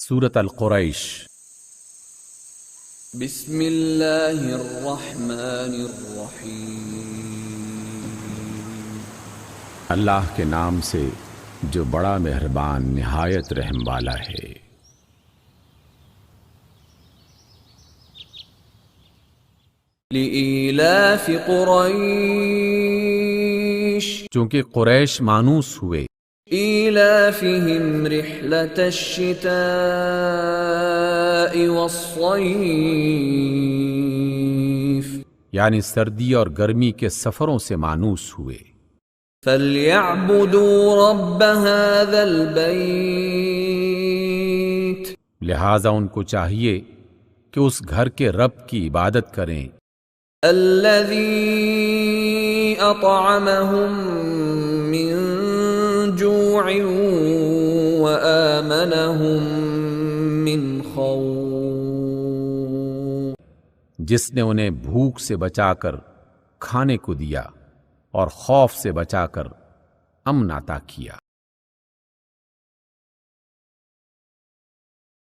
سورۃ القریش۔ بسم اللہ الرحمن الرحیم۔ اللہ کے نام سے جو بڑا مہربان نہایت رحم والا ہے۔ لإیلاف قریش، چونکہ قریش مانوس ہوئے، ایلافہم رحلۃ الشتاء والصیف، یعنی سردی اور گرمی کے سفروں سے مانوس ہوئے۔ فَلْيَعْبُدُوا رَبَّ هَذَا الْبَيْتِ، لہذا ان کو چاہیے کہ اس گھر کے رب کی عبادت کریں، الَّذِي أَطْعَمَهُم مِّن جُوعٍ وَآمَنَهُم مِّن خَوْفٍ، جس نے انہیں بھوک سے بچا کر کھانے کو دیا اور خوف سے بچا کر امن عطا کیا۔